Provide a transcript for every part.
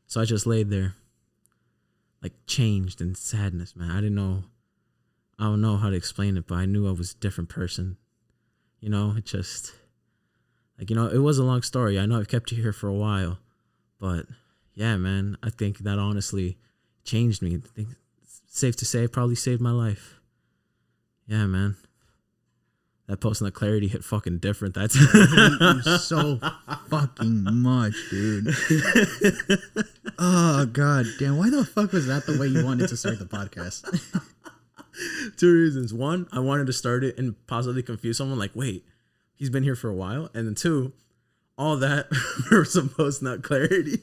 So I just laid there, like changed in sadness, man. I don't know how to explain it, but I knew I was a different person. You know, it just, like, you know, it was a long story. I know I've kept you here for a while, but yeah, man, I think that honestly changed me. I think it's safe to say it probably saved my life. Yeah, man. That post on the clarity hit fucking different. That's I hate you so fucking much, dude. Oh, god damn. Why the fuck was that the way you wanted to start the podcast? 2 reasons. 1, I wanted to start it and possibly confuse someone like, wait, he's been here for a while. And then 2, all that for some post nut clarity.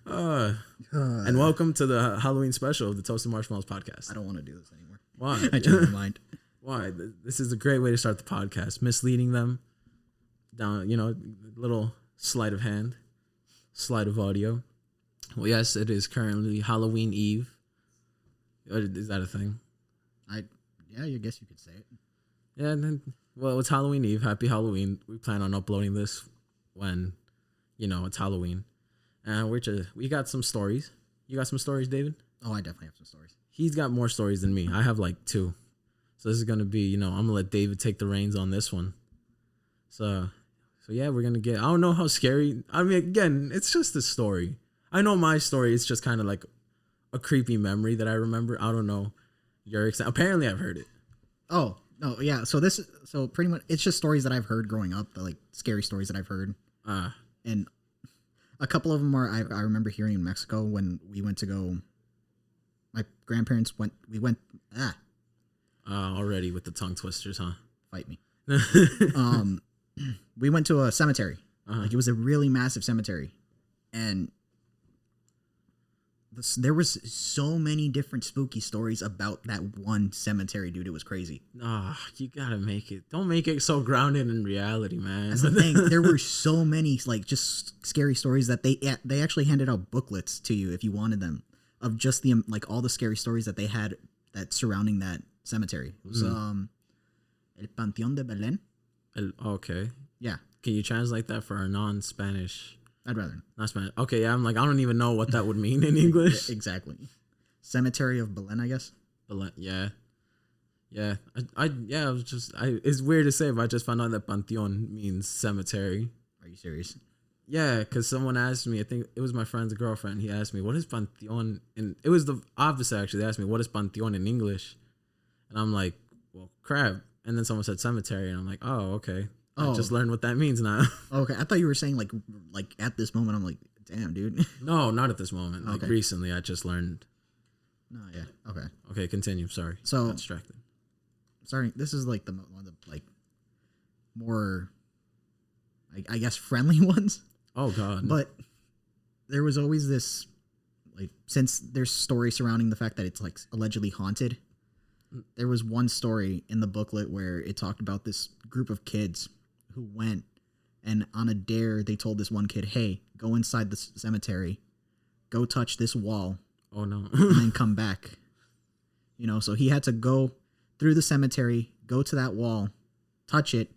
And welcome to the Halloween special of the Toasted Marshmallows podcast. I don't want to do this anymore. Why? I changed my mind. Why? This is a great way to start the podcast. Misleading them down, you know, little sleight of hand, sleight of audio. Well, yes, it is currently Halloween Eve. Is that a thing? Yeah, I guess you could say it. Yeah, and then, well, it's Halloween Eve. Happy Halloween. We plan on uploading this when, you know, it's Halloween. And we got some stories. You got some stories, David? Oh, I definitely have some stories. He's got more stories than me. I have like 2. So this is going to be, you know, I'm going to let David take the reins on this one. So yeah, we're going to get, I don't know how scary. I mean, again, it's just a story. I know my story. It's just kind of like a creepy memory that I remember. I don't know. Apparently I've heard it. Oh, no, yeah. So pretty much it's just stories that I've heard growing up, the like scary stories that I've heard. And a couple of them are, I remember hearing in Mexico when we went to go, my grandparents went. Already with the tongue twisters, huh? Fight me. We went to a cemetery. Like it was a really massive cemetery. And there was so many different spooky stories about that one cemetery, dude. It was crazy. You gotta make it. Don't make it so grounded in reality, man. That's the thing. There were so many like just scary stories that they actually handed out booklets to you if you wanted them of just the like all the scary stories that they had that surrounding that cemetery. It was El Panteón de Belén. Okay. Yeah. Can you translate that for our non-Spanish? I'd rather not Spanish. Okay, yeah. I'm like, I don't even know what that would mean in English. Exactly. Cemetery of Belén, I guess. Belén, yeah. Yeah. I was just, it's weird to say, but I just found out that Panteón means cemetery. Are you serious? Yeah, because someone asked me, I think it was my friend's girlfriend, he asked me, what is Panteón? And it was the opposite, actually. They asked me, what is Panteón in English? And I'm like, well, crap. And then someone said cemetery, and I'm like, oh, okay. I just learned what that means now. Okay, I thought you were saying like at this moment. I'm like, damn, dude. No, not at this moment. Like okay. Recently, I just learned. No, yeah, okay. Okay, continue. Sorry. So got distracted. Sorry, this is like one of the like more, I guess, friendly ones. Oh God. But there was always this, like, since there's stories surrounding the fact that it's like allegedly haunted. There was one story in the booklet where it talked about this group of kids who went, and on a dare, they told this one kid, hey, go inside the cemetery, go touch this wall. Oh, no. And then come back. You know, so he had to go through the cemetery, go to that wall, touch it,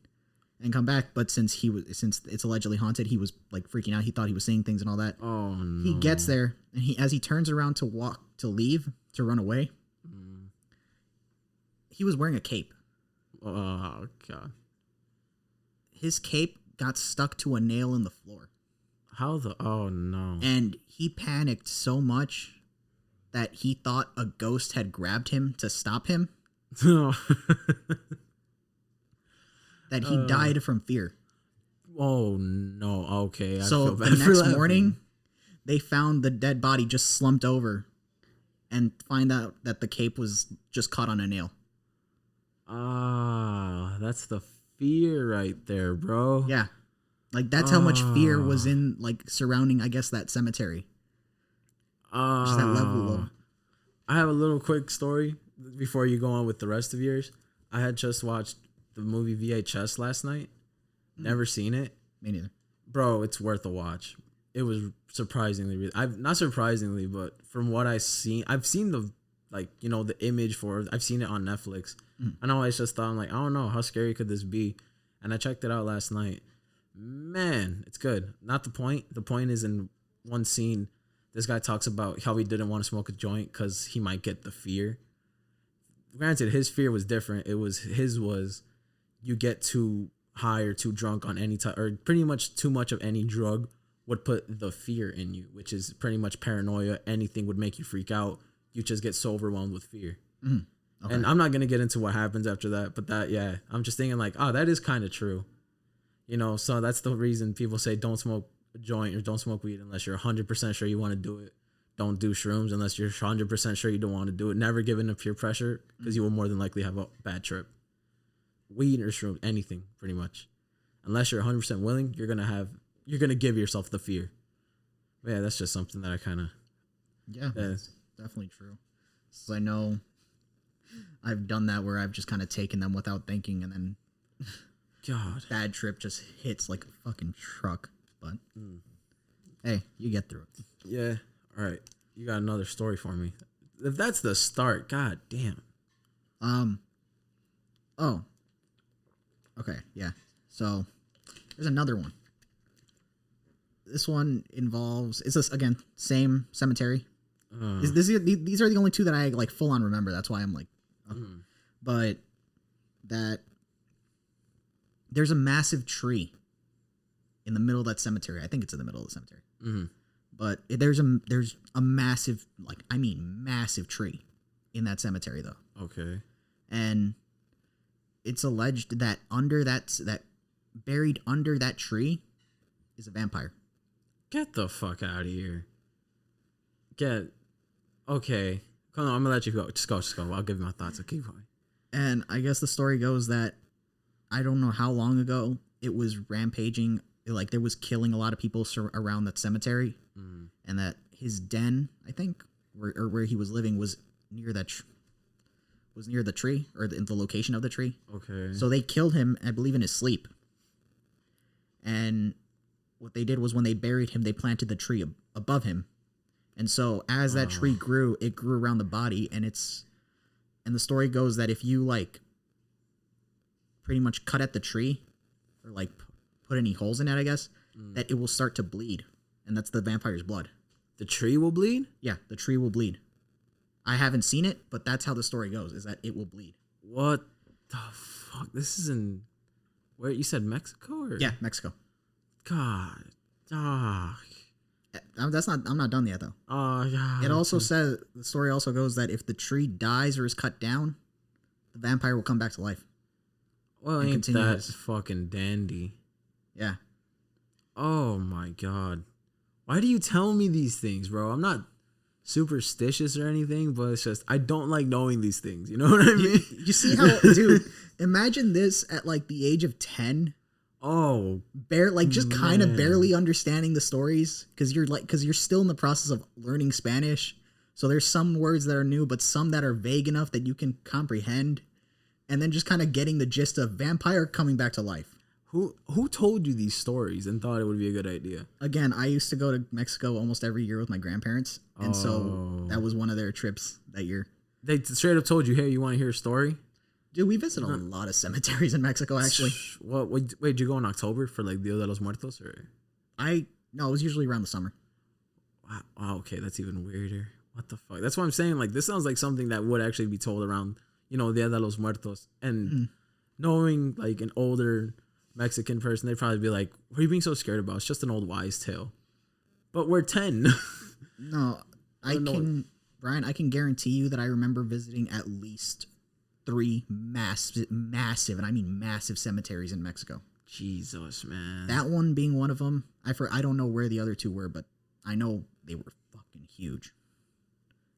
and come back. But since it's allegedly haunted, he was like freaking out. He thought he was seeing things and all that. Oh, no. He gets there, and as he turns around to run away, he was wearing a cape. Oh, God. His cape got stuck to a nail in the floor. Oh, no. And he panicked so much that he thought a ghost had grabbed him to stop him. That he died from fear. Oh, no. Okay. So the next morning, they found the dead body just slumped over and find out that the cape was just caught on a nail. That's the fear right there, bro. Yeah. Like, that's how much fear was in, like, surrounding, I guess, that cemetery. Just that level of... I have a little quick story before you go on with the rest of yours. I had just watched the movie VHS last night. Never seen it. Me neither. Bro, it's worth a watch. It was surprisingly... not surprisingly, but from what I've seen the, like, you know, the image for it. I've seen it on Netflix. And I always just thought, I'm like, I don't know, how scary could this be? And I checked it out last night. Man, it's good. Not the point. The point is in one scene, this guy talks about how he didn't want to smoke a joint because he might get the fear. Granted, his fear was different. His was you get too high or too drunk on any type, or pretty much too much of any drug would put the fear in you, which is pretty much paranoia. Anything would make you freak out. You just get so overwhelmed with fear. Okay. And I'm not going to get into what happens after that, but I'm just thinking like, oh, that is kind of true. You know, so that's the reason people say don't smoke a joint or don't smoke weed unless you're 100% sure you want to do it. Don't do shrooms unless you're 100% sure you don't want to do it. Never give in to peer pressure because you will more than likely have a bad trip. Weed or shrooms, anything pretty much. Unless you're 100% willing, you're going to give yourself the fear. But yeah, that's just something that I kind of... Yeah, that's definitely true. So I know I've done that where I've just kind of taken them without thinking and then... God. Bad trip just hits like a fucking truck. But hey, you get through it. Yeah. All right. You got another story for me. If that's the start, god damn. Oh. Okay, yeah. So there's another one. This one involves again, same cemetery. These are the only two that I like full on remember. That's why I'm like but that there's a massive tree in the middle of that cemetery. I think it's in the middle of the cemetery. But there's a massive, like, I mean massive tree in that cemetery though. Okay. And it's alleged that buried under that tree is a vampire. Get the fuck out of here. Okay. Come on, I'm gonna let you go. Just go. I'll give you my thoughts. I'll keep going. And I guess the story goes that I don't know how long ago it was rampaging. Like there was killing a lot of people around that cemetery, and that his den, I think, where he was living was near that near the tree or the location of the tree. Okay. So they killed him, I believe, in his sleep. And what they did was when they buried him, they planted the tree above him, and so as that tree grew, it grew around the body, and the story goes that if you like pretty much cut at the tree or like put any holes in it, I guess, that it will start to bleed. And that's the vampire's blood. The tree will bleed? Yeah, the tree will bleed. I haven't seen it, but that's how the story goes, is that it will bleed. What the fuck? This is in... Where? You said Mexico? Or? Yeah, Mexico. God. Oh. I'm not done yet, though. Oh, God. It also says... The story also goes that if the tree dies or is cut down, the vampire will come back to life. Well, ain't that fucking dandy. Yeah. Oh, my God. Why do you tell me these things, bro? I'm not superstitious or anything, but it's just I don't like knowing these things. You know what I mean? You see how, dude? Imagine this at like the age of 10. Oh, just kind of barely understanding the stories because you're still in the process of learning Spanish. So there's some words that are new, but some that are vague enough that you can comprehend, and then just kind of getting the gist of vampire coming back to life. Who told you these stories and thought it would be a good idea? Again, I used to go to Mexico almost every year with my grandparents, and so that was one of their trips that year. They straight up told you, "Hey, you want to hear a story?" Dude, we visited a lot of cemeteries in Mexico, actually. What? Wait, did you go in October for like Dia de los Muertos, or? No, it was usually around the summer. Wow. Okay, that's even weirder. What the fuck? That's what I'm saying. Like, this sounds like something that would actually be told around, Dia de los Muertos, and knowing like an older Mexican person, they'd probably be like, "What are you being so scared about? It's just an old wise tale." But we're 10. No, Brian, I can guarantee you that I remember visiting at least 3 massive, and I mean massive cemeteries in Mexico. Jesus, man. That one being one of them. I don't know where the other 2 were, but I know they were fucking huge.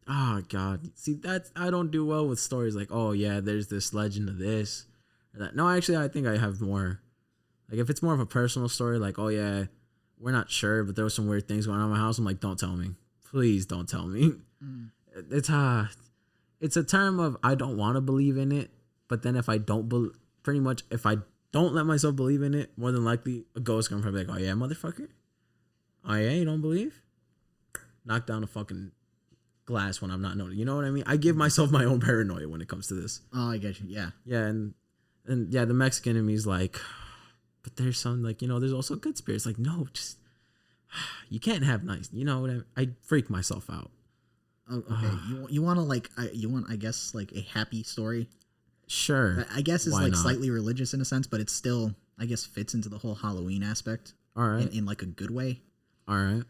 Oh, God. See, I don't do well with stories like, oh, yeah, there's this legend of this or that. No, actually, I think I have more. Like, if it's more of a personal story, like, oh, yeah, we're not sure, but there was some weird things going on in my house, I'm like, don't tell me. Please don't tell me. It's a term of I don't want to believe in it, but then if I don't if I don't let myself believe in it, more than likely a ghost gonna probably be like, oh yeah, motherfucker, oh yeah, you don't believe? Knock down a fucking glass when I'm not noticing. You know what I mean? I give myself my own paranoia when it comes to this. Oh, I get you. Yeah. Yeah, and yeah, the Mexican in me is like, but there's some like, you know, there's also good spirits. Like, no, just you can't have nice. You know what I freak myself out. Oh, okay. You want to like you want, I guess, like a happy story. Sure. I guess is Why like not? slightly religious in a sense, but it's still, I guess, fits into the whole Halloween aspect All right. in like a good way. All right.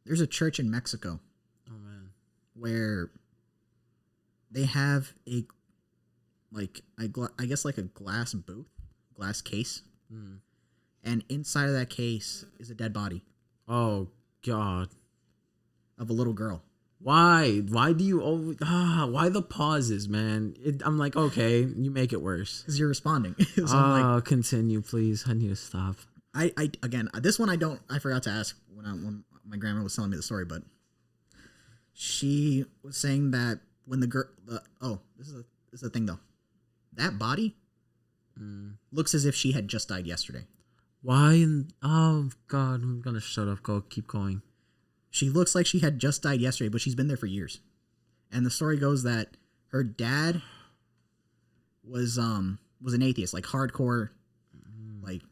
There's a church in Mexico Oh man. where they have a like I guess like a glass booth, glass case, and inside of that case is a dead body Oh God. of a little girl. Why? Why do you always? Why the pauses, man? I'm like, okay, you make it worse. Because you're responding. So I'm like, Continue, please. I need to stop. I again, this one I forgot to ask when my grandma was telling me the story, but she was saying that when the girl, this is a thing though, that body looks as if she had just died yesterday. Why? Oh God, I'm gonna shut up. Keep going. She looks like she had just died yesterday, but she's been there for years. And the story goes that her dad was an atheist, like hardcore, like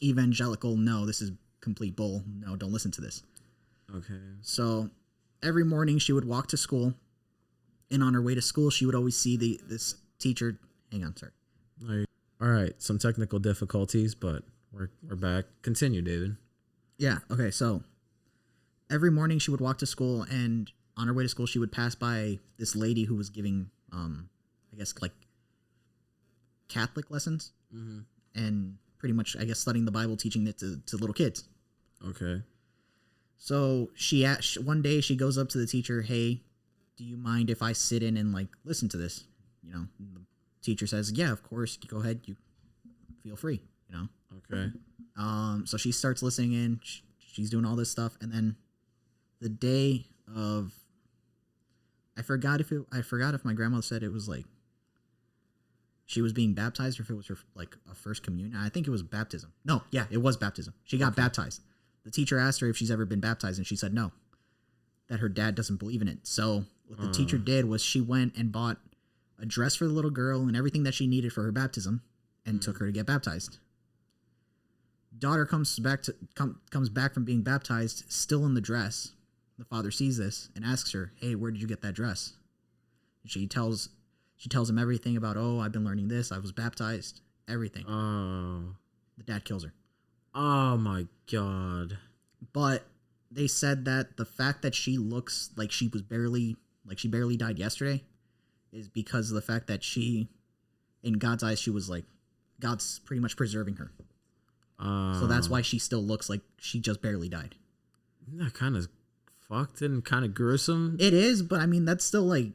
evangelical. No, this is complete bull. No, don't listen to this. Okay. So every morning she would walk to school, and on her way to school, she would always see this teacher. Hang on, sorry. All right. Some technical difficulties, but we're back. Continue, David. Yeah. Okay. So every morning she would walk to school, and on her way to school, she would pass by this lady who was giving, I guess, like Catholic lessons, and pretty much, I guess, studying the Bible, teaching it to little kids. Okay. So one day she goes up to the teacher, "Hey, do you mind if I sit in and like listen to this?" You know, the teacher says, "Yeah, of course. Go ahead. You feel free." You know. Okay. So she starts listening in. She's doing all this stuff, and then the day of, I forgot if my grandmother said it was like she was being baptized, or if it was her like a first communion. I think it was baptism. No, yeah, it was baptism. She got baptized. The teacher asked her if she's ever been baptized, and she said no, that her dad doesn't believe in it. So what the teacher did was she went and bought a dress for the little girl and everything that she needed for her baptism, and took her to get baptized. Daughter comes back from being baptized, still in the dress. The father sees this and asks her, "Hey, where did you get that dress?" She tells him everything about, "Oh, I've been learning this. I was baptized." Everything. Oh. The dad kills her. Oh my God. But they said that the fact that she looks like she barely died yesterday is because of the fact that she, in God's eyes, she was like, God's pretty much preserving her. So that's why she still looks like she just barely died. Isn't that kind of fucked and kind of gruesome? It is, but I mean, that's still like,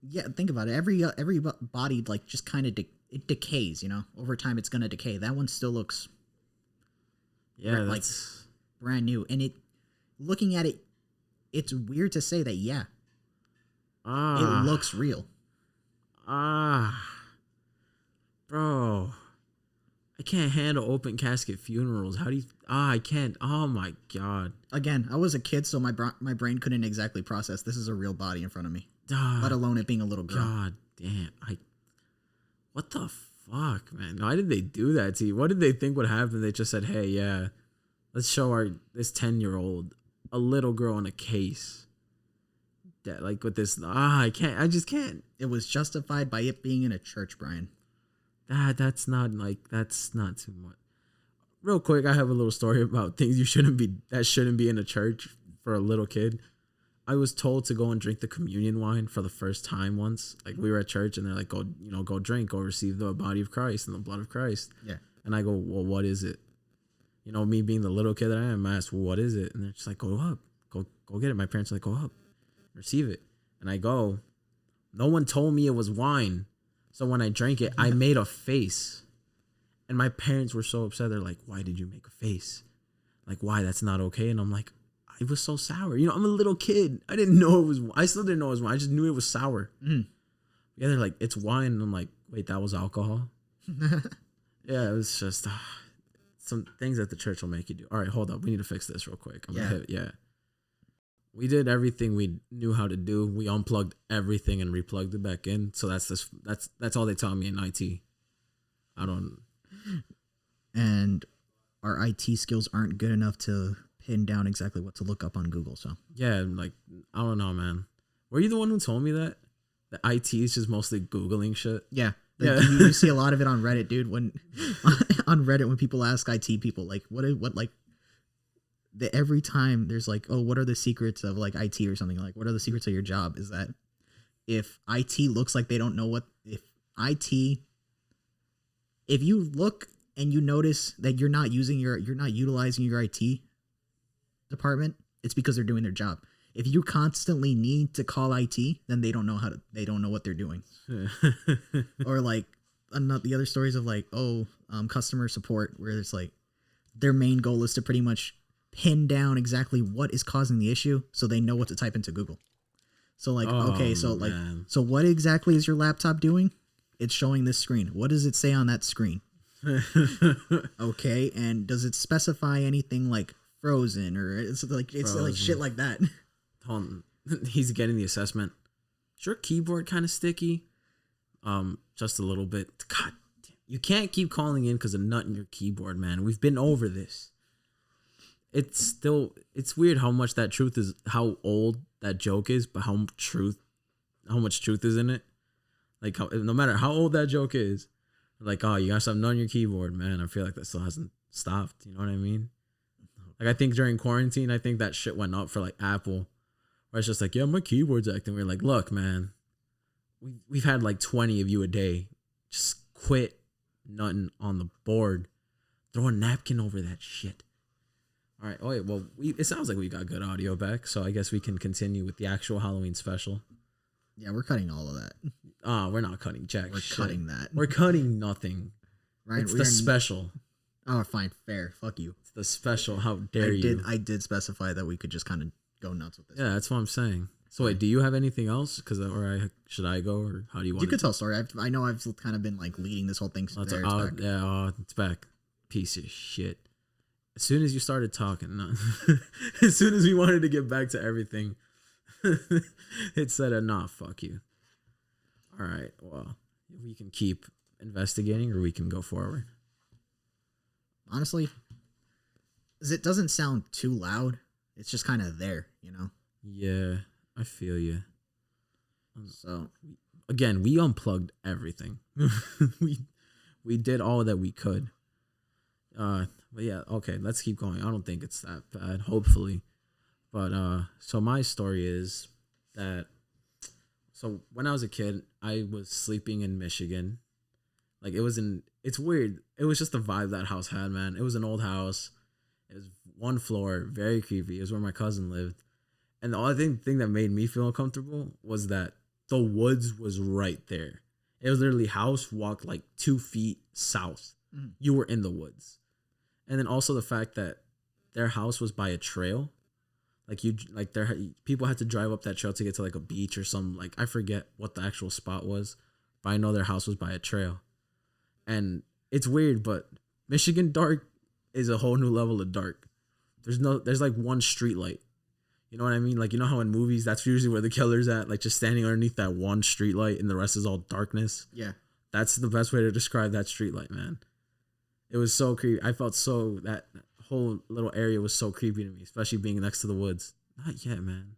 yeah, think about it. Every body like just kind of it decays, you know. Over time, it's gonna decay. That one still looks, Yeah, like brand new. And looking at it, it's weird to say that. Yeah, it looks real. Bro, I can't handle open casket funerals. How do you? I can't. Oh my God. Again, I was a kid, so my brain couldn't exactly process this is a real body in front of me, let alone it being a little girl. God damn. What the fuck, man? Why did they do that to you? What did they think would happen? They just said, "Hey, yeah, let's show this 10-year-old a little girl in a case." That like with this. I can't. I just can't. It was justified by it being in a church, Brian. That's not too much. Real quick, I have a little story about things shouldn't be in a church for a little kid. I was told to go and drink the communion wine for the first time once. Like we were at church and they're like, go drink, go receive the body of Christ and the blood of Christ. Yeah. And I go, well, what is it? You know, me being the little kid that I am, I asked, well, what is it? And they're just like, go up, go get it. My parents are like, go up, receive it. And I go, no one told me it was wine. So when I drank it, I made a face. And my parents were so upset. They're like, why did you make a face? Like, why? That's not okay. And I'm like, it was so sour. You know, I'm a little kid. I still didn't know it was wine. I just knew it was sour. Yeah, they're like, it's wine. And I'm like, wait, that was alcohol? Yeah, it was just some things that the church will make you do. All right, hold up. We need to fix this real quick. Yeah. We did everything we knew how to do. We unplugged everything and replugged it back in. So that's all they taught me in IT. I don't. And our IT skills aren't good enough to pin down exactly what to look up on Google. So Yeah, like I don't know, man. Were you the one who told me that? The IT is just mostly Googling shit. yeah. Yeah. You see a lot of it on Reddit, dude. When on Reddit, when people ask IT people like, what like every time there's like, oh, what are the secrets of like IT or something, like what are the secrets of your job, is that if IT looks like they don't know if you look and you notice that you're not utilizing your IT department, it's because they're doing their job. If you constantly need to call IT, then they don't know what they're doing. Or like the other stories of like, customer support, where it's like their main goal is to pretty much pin down exactly what is causing the issue so they know what to type into Google. So like, so what exactly is your laptop doing? It's showing this screen. What does it say on that screen? Okay. And does it specify anything like frozen, or it's like shit like that? He's getting the assessment. Is your keyboard kind of sticky? Just a little bit. God damn. You can't keep calling in because of nut in your keyboard, man. We've been over this. It's weird how much that truth is, how old that joke is, but how much truth is in it. Like no matter how old that joke is, like, oh, you got something on your keyboard, man. I feel like that still hasn't stopped. You know what I mean? Like I think during quarantine, I think that shit went up for like Apple, where it's just like, yeah, my keyboard's acting. We're like, look, man, we've had like 20 of you a day. Just quit nutting on the board. Throw a napkin over that shit. All right. Oh, wait, well, it sounds like we got good audio back, so I guess we can continue with the actual Halloween special. Yeah, we're cutting all of that. We're not cutting jack We're shit. cutting that. We're cutting nothing. Right, it's the special. Oh, fine, fair. Fuck you. It's the special. How dare you? I did specify that we could just kind of go nuts with this. Yeah, that's what I'm saying. So wait, do you have anything else? Should I go, or how do you want? You could tell a story. I know I've kind of been like leading this whole thing. So it's back. Piece of shit. As soon as you started talking, as soon as we wanted to get back to everything, it said, "Nah, fuck you." All right. Well, we can keep investigating, or we can go forward. Honestly, it doesn't sound too loud. It's just kind of there, you know? Yeah, I feel you. So, again, we unplugged everything. we did all that we could. But yeah, okay, let's keep going. I don't think it's that bad, hopefully. But so my story is that, so when I was a kid, I was sleeping in Michigan. Like it's weird. It was just the vibe that house had, man. It was an old house. It was one floor, very creepy. It was where my cousin lived. And the only thing that made me feel uncomfortable was that the woods was right there. It was literally house, walk like 2 feet south. Mm. You were in the woods. And then also the fact that their house was by a trail. People had to drive up that trail to get to like a beach or something. Like I forget what the actual spot was, but I know their house was by a trail. And it's weird, but Michigan dark is a whole new level of dark. There's like one street light. You know what I mean? Like, you know how in movies, that's usually where the killer's at, like just standing underneath that one street light and the rest is all darkness. Yeah. That's the best way to describe that street light, man. It was so creepy. I felt that whole little area was so creepy to me, especially being next to the woods. Not yet, man.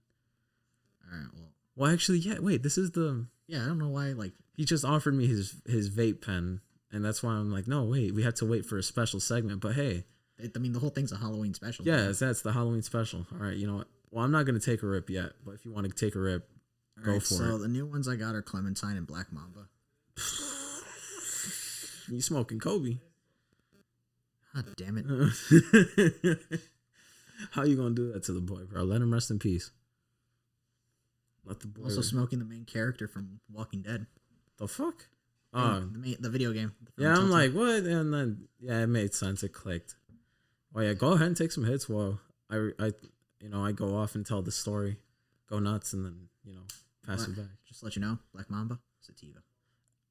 All right. Well, actually, yeah. Wait, this is I don't know why. Like, he just offered me his vape pen, and that's why I'm like, no, wait, we have to wait for a special segment. But hey, the whole thing's a Halloween special. Yeah, that's the Halloween special. All right, you know what? Well, I'm not gonna take a rip yet, but if you want to take a rip, go for it. So the new ones I got are Clementine and Black Mamba. You smoking Kobe? God damn it! How you gonna do that to the boy, bro? Let him rest in peace. Let the boy. Also smoking the main character from Walking Dead. The fuck? The video game. Yeah, I'm like, what? And then it made sense. It clicked. Oh yeah, go ahead and take some hits while I go off and tell the story, go nuts, and then pass it back. Just to let you know, Black Mamba, sativa.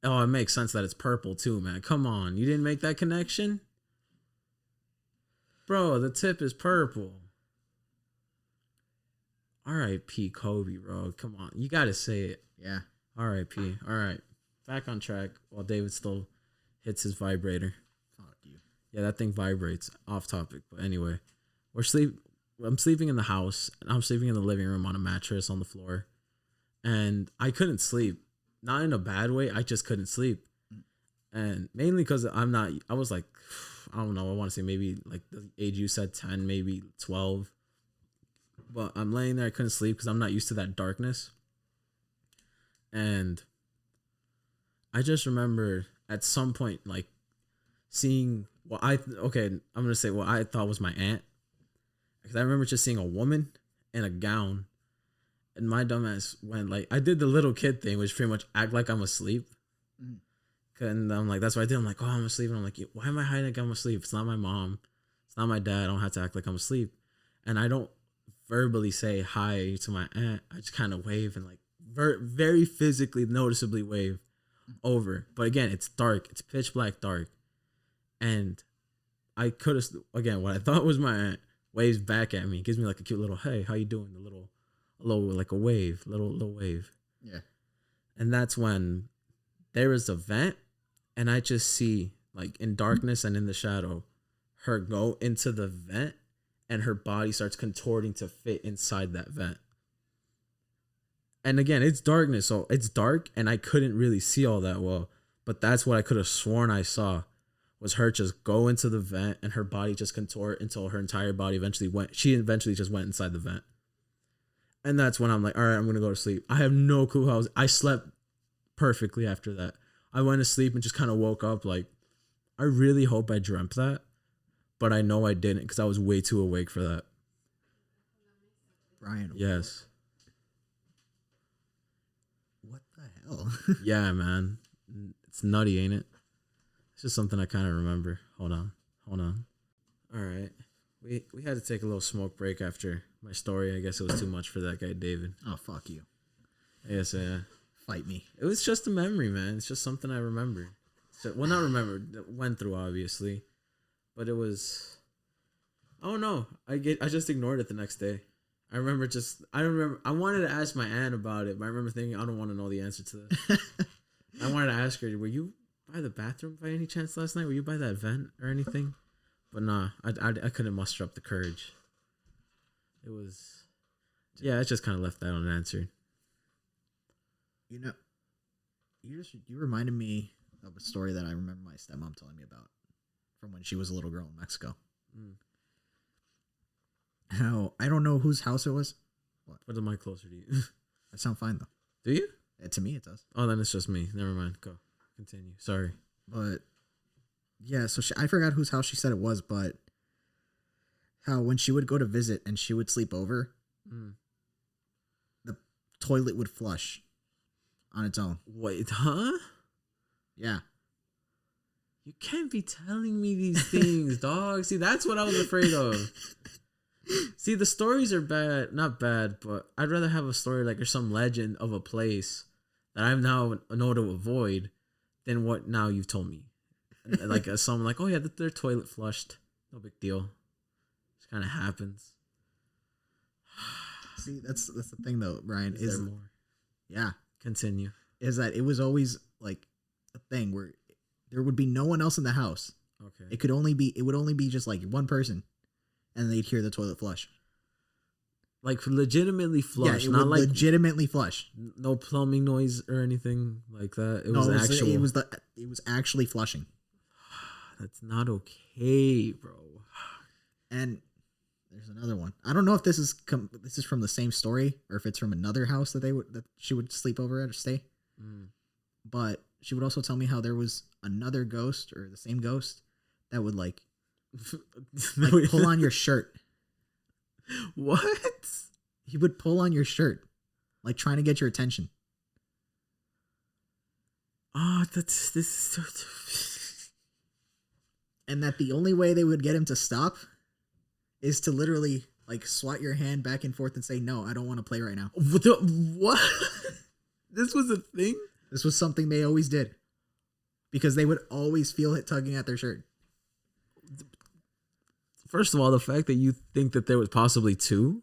Oh, it makes sense that it's purple too, man. Come on, you didn't make that connection, bro. The tip is purple. R.I.P. Kobe, bro. Come on, you gotta say it. Yeah. R.I.P. All right, back on track while David still hits his vibrator. Fuck you. Yeah, that thing vibrates. Off topic, but anyway, we're sleep. I'm sleeping in the house. I'm sleeping in the living room on a mattress on the floor, and I couldn't sleep. Not in a bad way. I just couldn't sleep, and mainly because I'm not. I was like, I don't know. I want to say maybe like the age you said, 10, maybe 12. But I'm laying there. I couldn't sleep because I'm not used to that darkness, and I just remember at some point like seeing I'm gonna say what I thought was my aunt, because I remember just seeing a woman in a gown, and my dumbass went like, I did the little kid thing, which pretty much act like I'm asleep. Mm. And I'm like, that's what I did. I'm like, oh, I'm asleep. And I'm like, why am I hiding like I'm asleep? It's not my mom. It's not my dad. I don't have to act like I'm asleep. And I don't verbally say hi to my aunt. I just kind of wave and like very physically, noticeably wave over. But again, it's dark. It's pitch black dark. And I could have, again, what I thought was my aunt waves back at me, gives me like a cute little, hey, how you doing? A little like a wave, little wave. Yeah. And that's when there is a vent, and I just see like in darkness and in the shadow, her go into the vent, and her body starts contorting to fit inside that vent. And again, it's darkness, so it's dark, and I couldn't really see all that well. But that's what I could have sworn I saw, was her just go into the vent, and her body just contort until her entire body eventually went. She eventually just went inside the vent. And that's when I'm like, all right, I'm going to go to sleep. I have no clue how I slept perfectly after that. I went to sleep and just kind of woke up like, I really hope I dreamt that, but I know I didn't because I was way too awake for that. Brian. Yes. What the hell? Yeah, man. It's nutty, ain't it? It's just something I kind of remember. Hold on. All right. We had to take a little smoke break after my story. I guess it was too much for that guy, David. Oh, fuck you. Yes, yeah. Fight me. It was just a memory, man. It's just something I remember. So, well, not remember. Went through, obviously. But it was... I don't know. I just ignored it the next day. I remember I wanted to ask my aunt about it, but I remember thinking, I don't want to know the answer to this. I wanted to ask her, were you by the bathroom by any chance last night? Were you by that vent or anything? But nah, I couldn't muster up the courage. It was... Yeah, I just kind of left that unanswered. You know, you reminded me of a story that I remember my stepmom telling me about from when she was a little girl in Mexico. Mm. How, I don't know whose house it was. What? Put the mic closer to you. I sound fine, though. Do you? To me, it does. Oh, then it's just me. Never mind. Go. Continue. Sorry. But, yeah, so I forgot whose house she said it was, but how when she would go to visit and she would sleep over, the toilet would flush on its own. Wait, huh? Yeah. You can't be telling me these things, dog. See, that's what I was afraid of. See, the stories are bad. Not bad, but I'd rather have a story like there's some legend of a place that I now know to avoid than what now you've told me. Like someone like, oh yeah, their toilet flushed. No big deal. It kind of happens. See, that's the thing though, Brian. Is there more? Yeah. Continue. Is that it was always like a thing where there would be no one else in the house. Okay. It would only be just like one person, and they'd hear the toilet flush. Like legitimately flush, yeah, it not would like legitimately flush. No plumbing noise or anything like that. It was It was actually flushing. That's not okay, bro. And there's another one. I don't know if this is from the same story or if it's from another house that she would sleep over at or stay. But she would also tell me how there was another ghost or the same ghost that would like pull on your shirt. What? He would pull on your shirt, like trying to get your attention. Oh, this is so... And that the only way they would get him to stop is to literally like swat your hand back and forth and say, no, I don't want to play right now. What? This was a thing? This was something they always did. Because they would always feel it tugging at their shirt. First of all, the fact that you think that there was possibly two.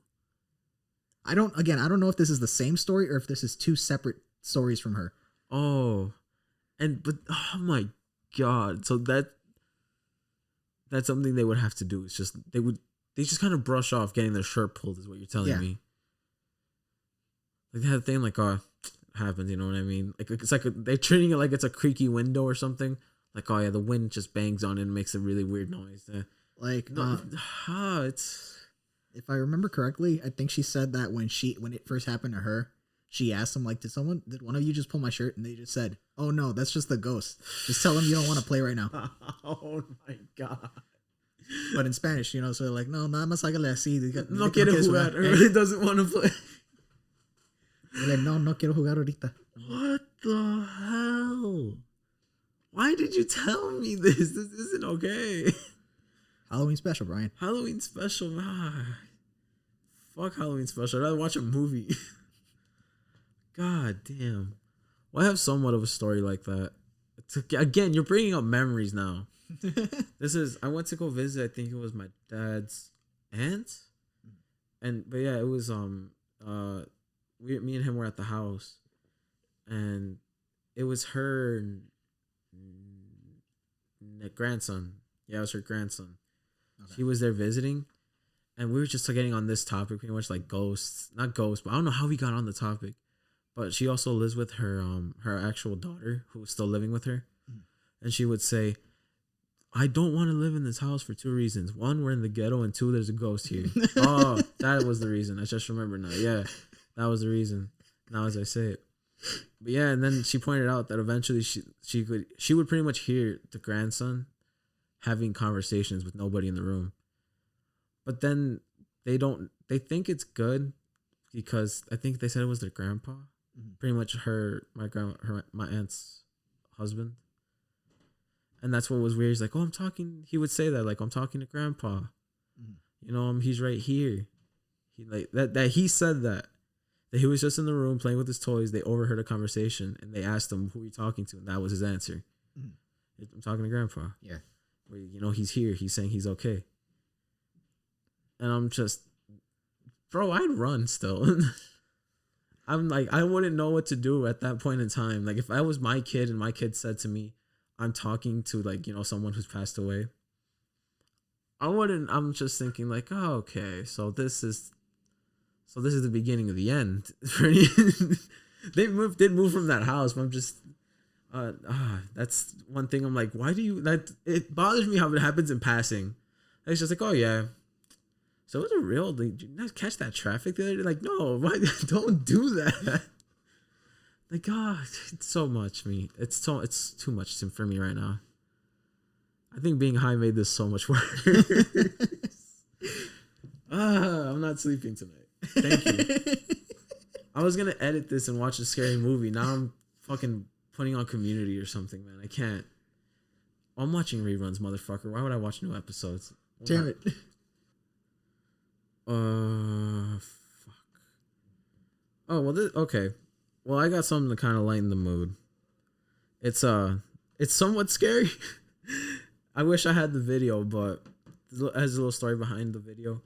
I don't know if this is the same story or if this is two separate stories from her. Oh. But oh my God. So that's something they would have to do. It's just they just kind of brush off getting their shirt pulled, is what you're telling me. Like they have a thing like, oh, it happens, you know what I mean? Like it's like they're treating it like it's a creaky window or something. Like, oh yeah, the wind just bangs on it and makes a really weird noise. Like, it's. If I remember correctly, I think she said that when it first happened to her, she asked them like, did one of you just pull my shirt? And they just said, oh no, that's just the ghost. Just tell them you don't want to play right now. Oh my God. But in Spanish, you know, so they're like, no, nada más hágale así. No quiere jugar. He doesn't want to play. Like, no quiero jugar ahorita. What the hell? Why did you tell me this? This isn't okay. Halloween special, Brian. Halloween special. Fuck Halloween special. I'd rather watch a movie. God damn. Well, I have somewhat of a story like that. Again, you're bringing up memories now. I went to go visit, I think it was my dad's aunt. But yeah, it was, me and him were at the house. And it was her grandson. Yeah, it was her grandson. Okay. She was there visiting, and we were just getting on this topic, pretty much like ghosts. Not ghosts, but I don't know how we got on the topic. But she also lives with her actual daughter, who was still living with her, and she would say, "I don't want to live in this house for 2 reasons. 1, we're in the ghetto, and 2, there's a ghost here." Oh, that was the reason. I just remember now. Yeah, that was the reason. Now as I say it. But yeah, and then she pointed out that eventually she would pretty much hear the grandson having conversations with nobody in the room. But then they think it's good because I think they said it was their grandpa. Mm-hmm. Pretty much my aunt's husband. And that's what was weird. He's like, oh, he would say that, like, I'm talking to grandpa. Mm-hmm. You know, he's right here. He like that he said that he was just in the room playing with his toys. They overheard a conversation and they asked him, who are you talking to? And that was his answer. Mm-hmm. I'm talking to grandpa. Yeah. Well, you know, he's here. He's saying he's okay. And I'm just, bro, I'd run still. I'm like, I wouldn't know what to do at that point in time. Like if I was my kid and my kid said to me, I'm talking to like, you know, someone who's passed away. I'm just thinking like, oh, okay. So this is the beginning of the end. They did move from that house, but I'm just, that's one thing. I'm like, why do you, it bothers me how it happens in passing. It's just like, oh yeah. So was it real? Did you not catch that traffic the other day? Like, no, why? Don't do that. Like, it's so much me. It's too much for me right now. I think being high made this so much worse. I'm not sleeping tonight. Thank you. I was gonna edit this and watch a scary movie. Now I'm fucking putting on Community or something, man. I can't. I'm watching reruns, motherfucker. Why would I watch new episodes? Damn it. Fuck. Oh, well, okay. Well, I got something to kind of lighten the mood. It's somewhat scary. I wish I had the video, but it has a little story behind the video.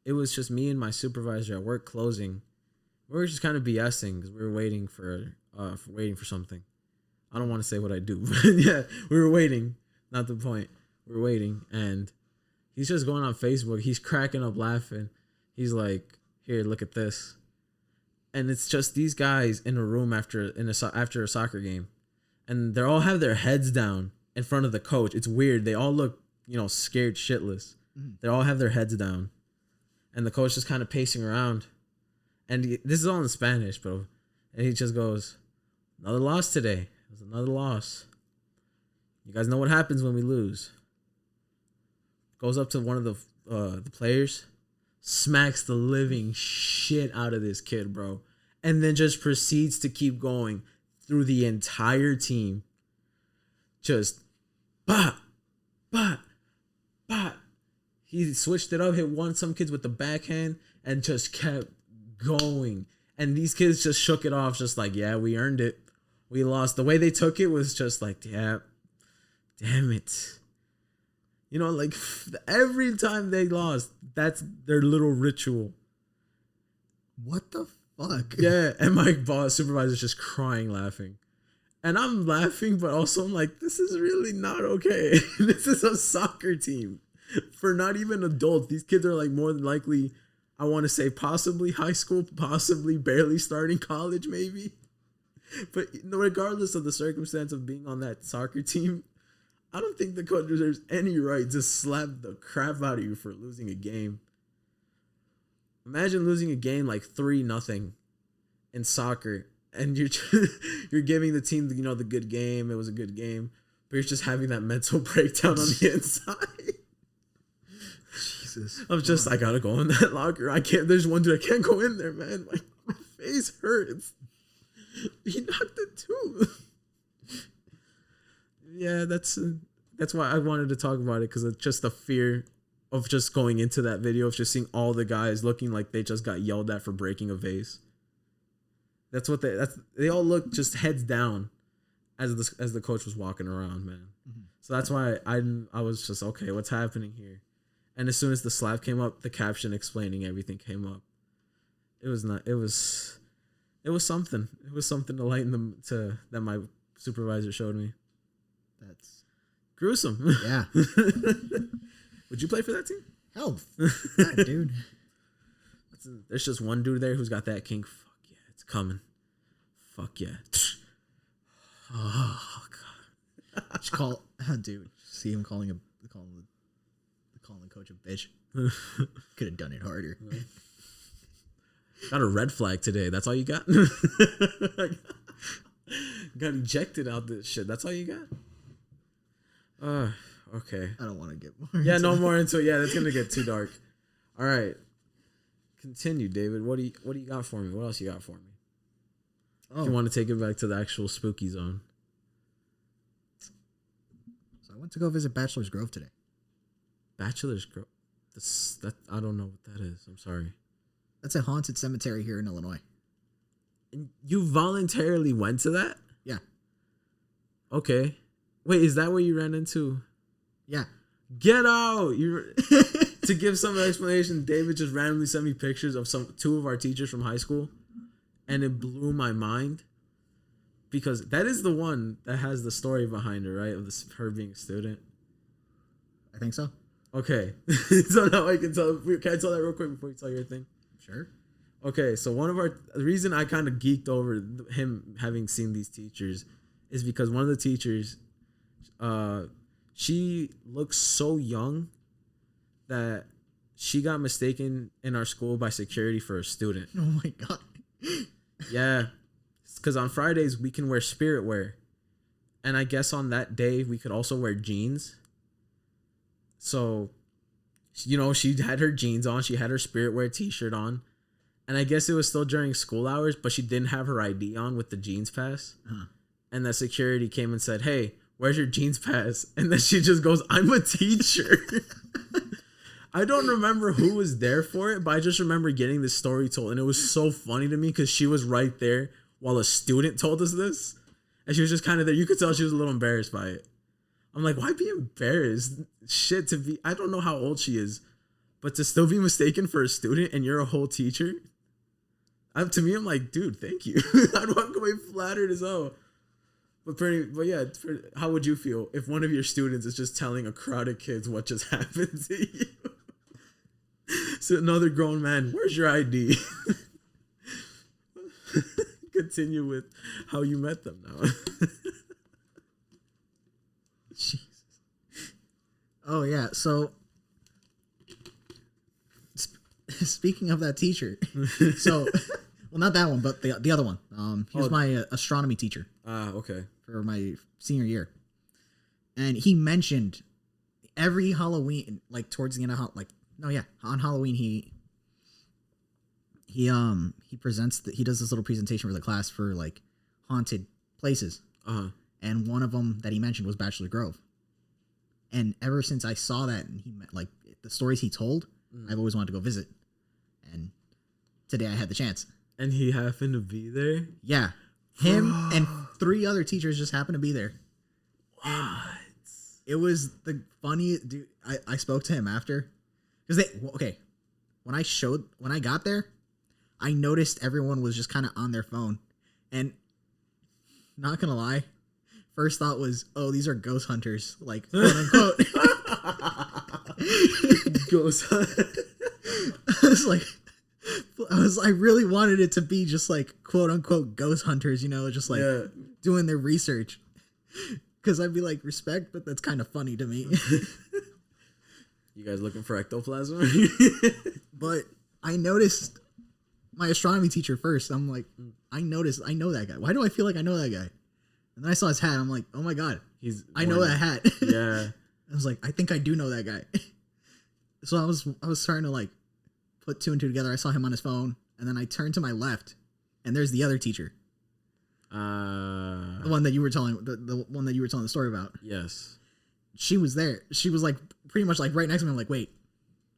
It was just me and my supervisor at work closing. We were just kind of BSing because we were waiting for something. I don't want to say what I do, but yeah, we were waiting. Not the point. We were waiting, and he's just going on Facebook. He's cracking up laughing. He's like, "Here, look at this," and it's just these guys in a room after a soccer game, and they all have their heads down in front of the coach. It's weird. They all look, scared shitless. Mm-hmm. They all have their heads down, and the coach is kind of pacing around, and this is all in Spanish, bro. And he just goes, "Another loss today. It was another loss. You guys know what happens when we lose." Goes up to one of the players, smacks the living shit out of this kid, bro, and then just proceeds to keep going through the entire team. Just, bah, bah, bah. He switched it up, hit some kids with the backhand, and just kept going. And these kids just shook it off, just like, yeah, we earned it. We lost. The way they took it was just like, yeah, damn it. Like every time they lost, that's their little ritual. What the fuck? Yeah, and my supervisor's just crying, laughing. And I'm laughing, but also I'm like, this is really not okay. This is a soccer team for not even adults. These kids are like more than likely, I want to say possibly high school, possibly barely starting college, maybe. But regardless of the circumstance of being on that soccer team, I don't think the coach deserves any right to slap the crap out of you for losing a game. Imagine losing a game like 3-0 in soccer, and you're giving the team, the good game. It was a good game, but you're just having that mental breakdown on the inside. Jesus. I'm just, I gotta go in that locker. I can't. There's one dude I can't go in there, man. My face hurts. He knocked it too. Yeah, that's why I wanted to talk about it, because it's just the fear of just going into that video, of just seeing all the guys looking like they just got yelled at for breaking a vase. They all look just heads down as the coach was walking around, man. Mm-hmm. So that's why I was just, okay, what's happening here? And as soon as the slap came up, the caption explaining everything came up. It was something. It was something to lighten them that my supervisor showed me. That's gruesome. Yeah. Would you play for that team? Hell, yeah, dude. There's just one dude there who's got that king. Fuck yeah, it's coming. Fuck yeah. Oh god. Just call, dude. See him calling the coach a bitch. Could have done it harder. Got a red flag today. That's all you got? Got ejected out this shit. That's all you got? Okay. I don't want to get more. Yeah, no more into it. Yeah, that's gonna get too dark. All right. Continue, David. What do you got for me? What else you got for me? Oh. If you want to take it back to the actual spooky zone. So I went to go visit Bachelor's Grove today. Bachelor's Grove? I don't know what that is. I'm sorry. That's a haunted cemetery here in Illinois. And you voluntarily went to that? Yeah. Okay. Wait, is that where you ran into? Yeah. Get out! To give some explanation, David just randomly sent me pictures of two of our teachers from high school, and it blew my mind, because that is the one that has the story behind her, right? Of her being a student. I think so. Okay. So now I can tell. Can I tell that real quick before you tell your thing? Sure. Okay, so the reason I kind of geeked over him having seen these teachers is because one of the teachers, she looks so young that she got mistaken in our school by security for a student. Oh my god. Yeah, because on Fridays we can wear spirit wear, and I guess on that day we could also wear jeans. So, she had her jeans on, she had her spirit wear t-shirt on, and I guess it was still during school hours, but she didn't have her ID on with the jeans pass. Uh-huh. And the security came and said, "Hey, where's your jeans pass?" And then she just goes, "I'm a teacher." I don't remember who was there for it, but I just remember getting this story told, and it was so funny to me because she was right there while a student told us this, and she was just kind of there. You could tell she was a little embarrassed by it. I'm like, why be embarrassed? Shit, I don't know how old she is, but to still be mistaken for a student and you're a whole teacher, to me, I'm like, dude, thank you. I'd walk away flattered as hell. But yeah, how would you feel if one of your students is just telling a crowd of kids what just happened to you? So another grown man, where's your ID? Continue with how you met them now. Jesus. Oh yeah. So speaking of that teacher, well, not that one, but the other one. He was my astronomy teacher. Okay. For my senior year, and he mentioned every Halloween, like towards the end of on Halloween, he presents he does this little presentation for the class for like haunted places. And one of them that he mentioned was Bachelor Grove. And ever since I saw that, and he like the stories he told, I've always wanted to go visit. And today I had the chance. And he happened to be there? Yeah. Him and 3 other teachers just happened to be there. What? And it was the funniest, dude. I spoke to him after. Because when I got there, I noticed everyone was just kind of on their phone. And not gonna lie. First thought was, oh, these are ghost hunters, like quote unquote. Ghost I really wanted it to be just like quote unquote ghost hunters, just like doing their research. Because I'd be like, respect, but that's kind of funny to me. You guys looking for ectoplasm? But I noticed my astronomy teacher first. I'm like, I know that guy. Why do I feel like I know that guy? And then I saw his hat. I'm like, oh my God, I know that hat. Yeah. I was like, I think I do know that guy. So I was starting to like put two and two together. I saw him on his phone, and then I turned to my left, and there's the other teacher. The one that you were telling the one that you were telling the story about. Yes. She was there. She was like pretty much like right next to me. I'm like, wait,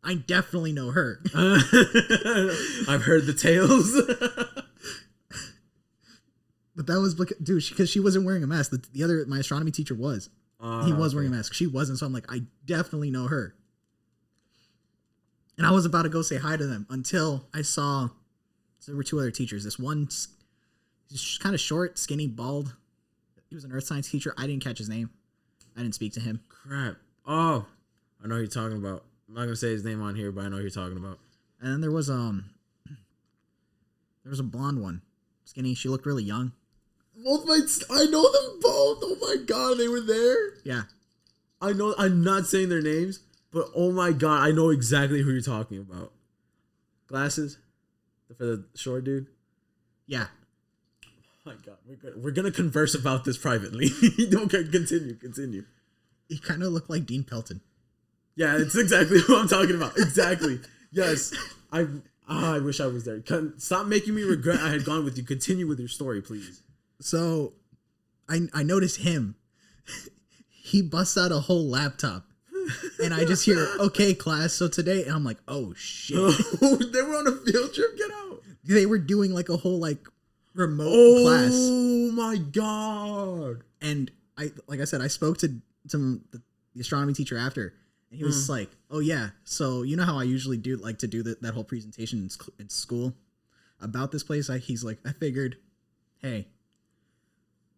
I definitely know her. I've heard the tales. But that was dude, because she wasn't wearing a mask. My astronomy teacher was. He was wearing a mask. She wasn't. So I'm like, I definitely know her. And I was about to go say hi to them until I saw there were two other teachers. This one, he's kind of short, skinny, bald. He was an earth science teacher. I didn't catch his name. I didn't speak to him. Crap. Oh, I know who you're talking about. I'm not gonna say his name on here, but I know who you're talking about. And then there was a blonde one, skinny. She looked really young. I know them both. Oh my God, they were there. Yeah, I know. I'm not saying their names, but oh my God, I know exactly who you're talking about. Glasses for the short dude. Yeah. Oh my God, we're gonna converse about this privately. Okay, continue. He kind of looked like Dean Pelton. Yeah, it's exactly what I'm talking about. Exactly. Yes. I wish I was there. Stop making me regret I had gone with you. Continue with your story, please. So, I noticed him. He busts out a whole laptop. And I just hear, okay, class, so today... And I'm like, oh, shit. Oh, they were on a field trip? Get out. They were doing like a whole like remote class. Oh, my God. And like I said, I spoke to the astronomy teacher after. And he was like, oh, yeah. So you know how I usually do that whole presentation in school about this place? He's like, I figured, hey,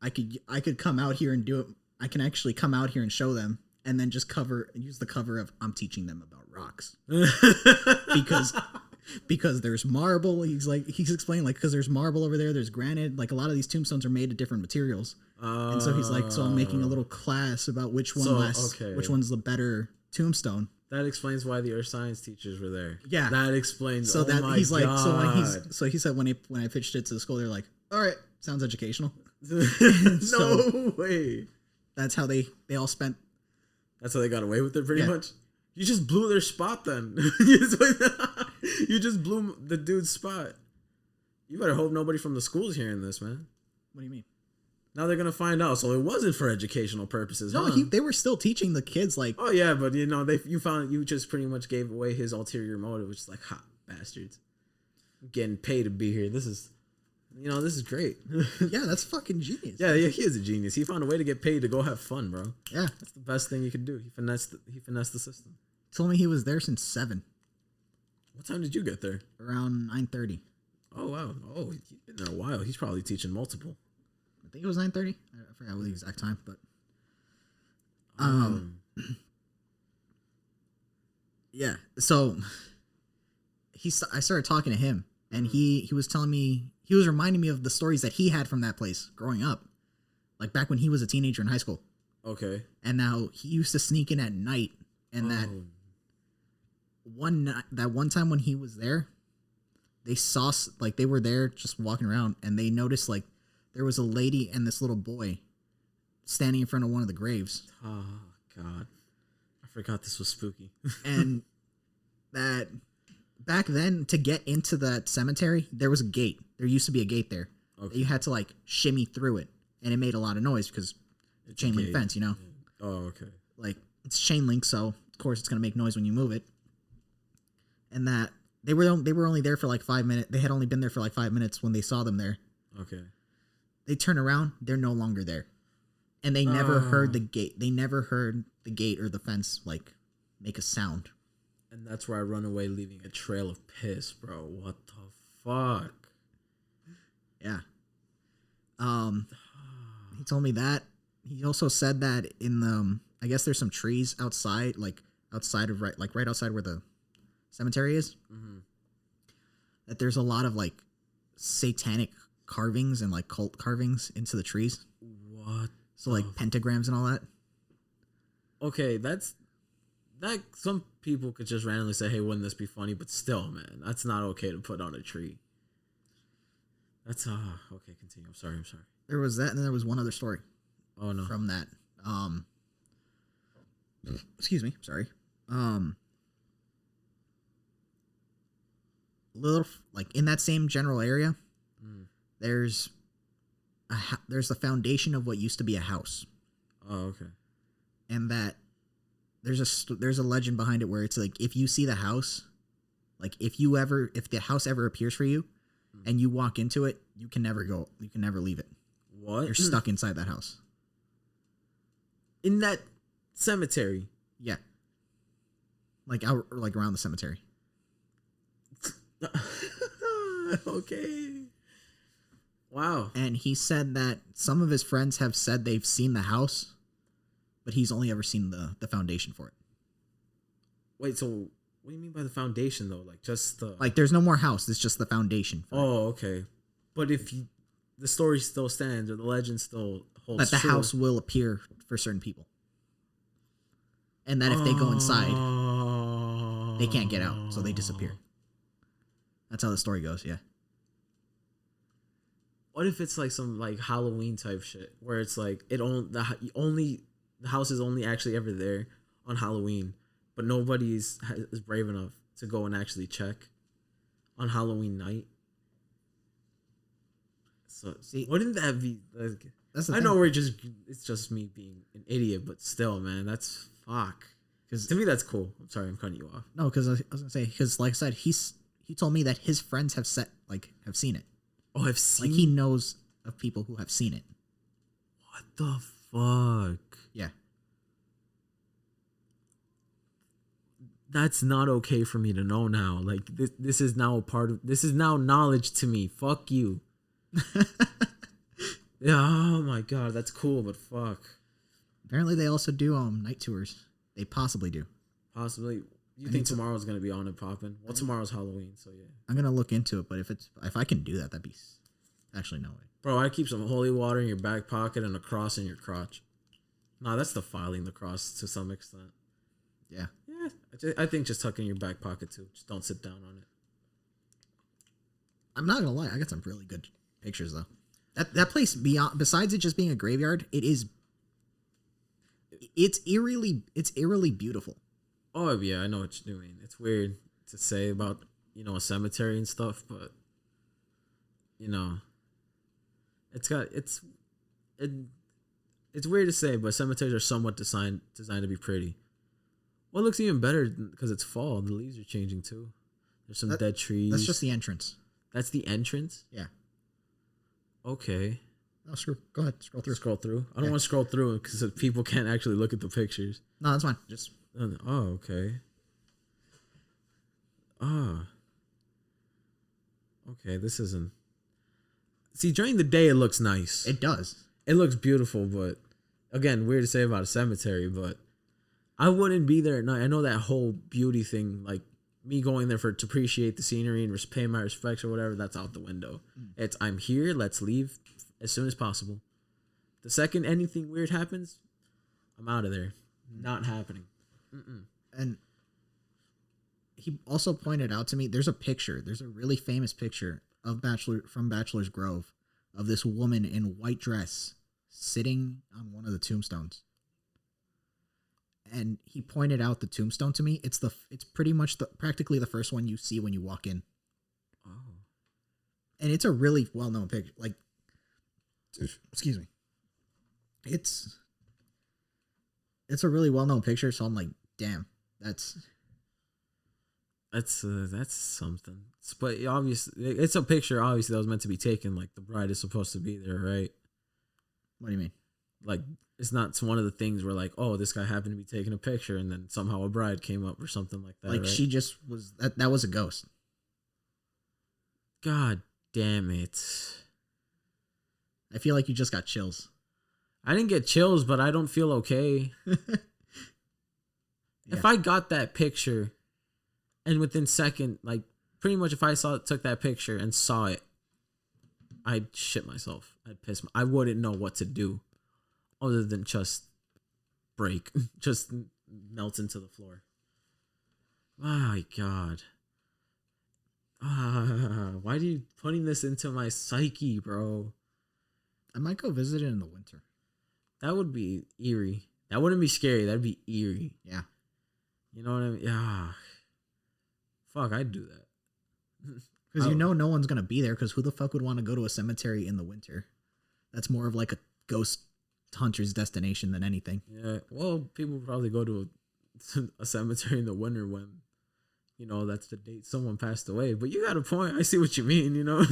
I could come out here and do it. I can actually come out here and show them and then just use the cover of I'm teaching them about rocks. because there's marble. He's explaining because there's marble over there. There's granite. Like a lot of these tombstones are made of different materials. And so he's like, so I'm making a little class about which one's the better tombstone. That explains why the earth science teachers were there. Yeah, that explains. So that he's God. like, so he said when I pitched it to the school, they're like, all right, sounds educational. No way. That's how they all spent. That's how they got away with it, pretty much. You just blew their spot, then. You just blew the dude's spot. You better hope nobody from the school's hearing this, man. What do you mean? Now they're gonna find out. So it wasn't for educational purposes. No, huh? They were still teaching the kids. Like, oh yeah, but you just pretty much gave away his ulterior motive, which is like, ha, bastards, I'm getting paid to be here. This is great. Yeah, that's fucking genius. Yeah, he is a genius. He found a way to get paid to go have fun, bro. Yeah, that's the best thing you could do. He finessed the system. Told me he was there since 7. What time did you get there? Around 9:30. Oh wow. Oh, he's been there a while. He's probably teaching multiple. I think it was 9:30. I forgot what the exact time, but yeah. So I started talking to him, and he was telling me, he was reminding me of the stories that he had from that place growing up, like back when he was a teenager in high school. Okay. And now he used to sneak in at night, and that one time when he was there, they saw, like, they were there just walking around, and they noticed like there was a lady and this little boy standing in front of one of the graves. Oh God, I forgot this was spooky. And that back then, to get into that cemetery, there was a gate. There used to be a gate there. Okay. You had to like shimmy through it, and it made a lot of noise because it's chain link fence, you know. Oh, okay. Like, it's chain link, so of course it's gonna make noise when you move it. And that they were only there for like 5 minutes. They had only been there for like 5 minutes when they saw them there. Okay. They turn around, they're no longer there, and they never heard the gate. They never heard the gate or the fence like make a sound. And that's where I run away, leaving a trail of piss, bro. What the fuck? Yeah. he told me that. He also said that in the I guess there's some trees outside, like outside of right outside where the cemetery is. Mm-hmm. That there's a lot of like satanic carvings and like cult carvings into the trees. What? So like pentagrams and all that. Okay, that. Some people could just randomly say, "Hey, wouldn't this be funny?" But still, man, that's not okay to put on a tree. That's okay. Continue. I'm sorry. There was that, and then there was one other story. Oh no. From that. Excuse me. Sorry. Little like in that same general area, there's the foundation of what used to be a house. Oh, okay. And that there's a legend behind it where it's like if you see the house, like if the house ever appears for you, and you walk into it, you can never leave it. What? You're stuck inside that house. In that cemetery. Yeah. Like out, like around the cemetery. Okay. Wow. And he said that some of his friends have said they've seen the house, but he's only ever seen the foundation for it. Wait, so what do you mean by the foundation though? Like just the like there's no more house. It's just the foundation. Oh, okay. But if the story still stands or the legend still holds that the true, house will appear for certain people, and that if they go inside, they can't get out, so they disappear. That's how the story goes. Yeah. What if it's like some like Halloween type shit where it's like the house is only actually ever there on Halloween, but nobody is brave enough to go and actually check on Halloween night. So see, wouldn't that be? Like, that's the I thing. know it's just me being an idiot, but still, man, that's fuck. Because to me, that's cool. I'm sorry, I'm cutting you off. No, because I was gonna say, because like I said, he told me that his friends have seen it. Oh, I've seen. Like he knows of people who have seen it. What the fuck? Yeah. That's not okay for me to know now. Like this is now this is now knowledge to me. Fuck you. Yeah, oh my god, that's cool, but fuck. Apparently, they also do night tours. They possibly do. Possibly. You think tomorrow's gonna be on and popping? Well, tomorrow's Halloween, so yeah. I'm gonna look into it, but if I can do that, that'd be actually no way. Bro, I keep some holy water in your back pocket and a cross in your crotch. Nah, that's defiling the cross to some extent. Yeah. Yeah, I think just tuck in your back pocket too. Just don't sit down on it. I'm not gonna lie, I got some really good pictures though. That place, besides it just being a graveyard, it's eerily beautiful. Oh yeah, I know what you're doing. It's weird to say about a cemetery and stuff, but it's weird to say, but cemeteries are somewhat designed to be pretty. What looks even better because it's fall, the leaves are changing too. There's some dead trees. That's just the entrance. That's the entrance? Yeah. Okay. Oh, go ahead. Scroll through. Scroll through? I don't want to scroll through because people can't actually look at the pictures. No, that's fine. Just. Oh, okay. Okay, this isn't. See, during the day, it looks nice. It does. It looks beautiful, but again, weird to say about a cemetery, but I wouldn't be there at night. I know that whole beauty thing, like me going there to appreciate the scenery and pay my respects or whatever, that's out the window. It's, I'm here, let's leave as soon as possible. The second anything weird happens, I'm out of there. Not happening. Mm-mm. And he also pointed out to me, there's a really famous picture of from Bachelor's Grove of this woman in white dress sitting on one of the tombstones. And he pointed out the tombstone to me. It's pretty much practically the first one you see when you walk in. Oh. And it's a really well-known picture. Like, excuse me. It's a really well-known picture, so I'm like, damn, that's something. But obviously, it's a picture obviously that was meant to be taken. Like the bride is supposed to be there, right? What do you mean? Like it's not one of the things where like, oh, this guy happened to be taking a picture and then somehow a bride came up or something like that. Like right? she just was that was a ghost. God damn it! I feel like you just got chills. I didn't get chills, but I don't feel okay. Yeah. If I got that picture and within second, like pretty much if I took that picture and saw it, I'd shit myself. I'd piss. I wouldn't know what to do other than just break, just melt into the floor. My God. Why are you putting this into my psyche, bro? I might go visit it in the winter. That would be eerie. That wouldn't be scary. That'd be eerie. Yeah. You know what I mean? Yeah. Fuck, I'd do that. Because you know no one's going to be there, because who the fuck would want to go to a cemetery in the winter? That's more of like a ghost hunter's destination than anything. Yeah. Well, people probably go to a cemetery in the winter when, you know, that's the date someone passed away. But you got a point. I see what you mean, you know?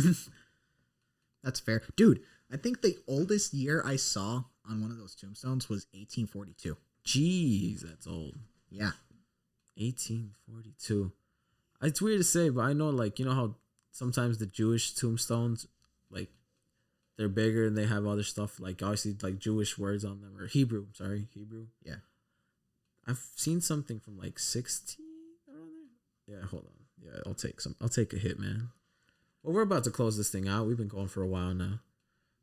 That's fair. Dude, I think the oldest year I saw on one of those tombstones was 1842. Jeez, that's old. Yeah. 1842. It's weird to say, but I know, like, you know how sometimes the Jewish tombstones, like, they're bigger and they have other stuff, like, obviously, like, Jewish words on them, or Hebrew. Yeah. I've seen something from, like, 16 around there. Yeah, hold on. Yeah, I'll take a hit, man. Well, we're about to close this thing out. We've been going for a while now.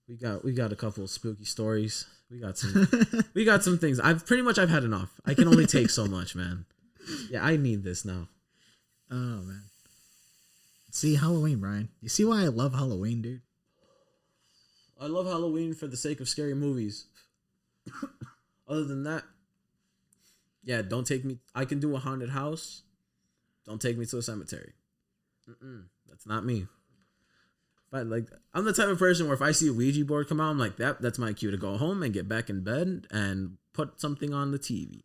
We got a couple of spooky stories. We got some things. I've had enough. I can only take so much, man. Yeah, I need this now. Oh, man. See, Halloween, Brian. You see why I love Halloween, dude? I love Halloween for the sake of scary movies. Other than that, yeah, don't take me. I can do a haunted house. Don't take me to a cemetery. That's not me. But like, I'm the type of person where if I see a Ouija board come out, I'm like, that's my cue to go home and get back in bed and put something on the TV.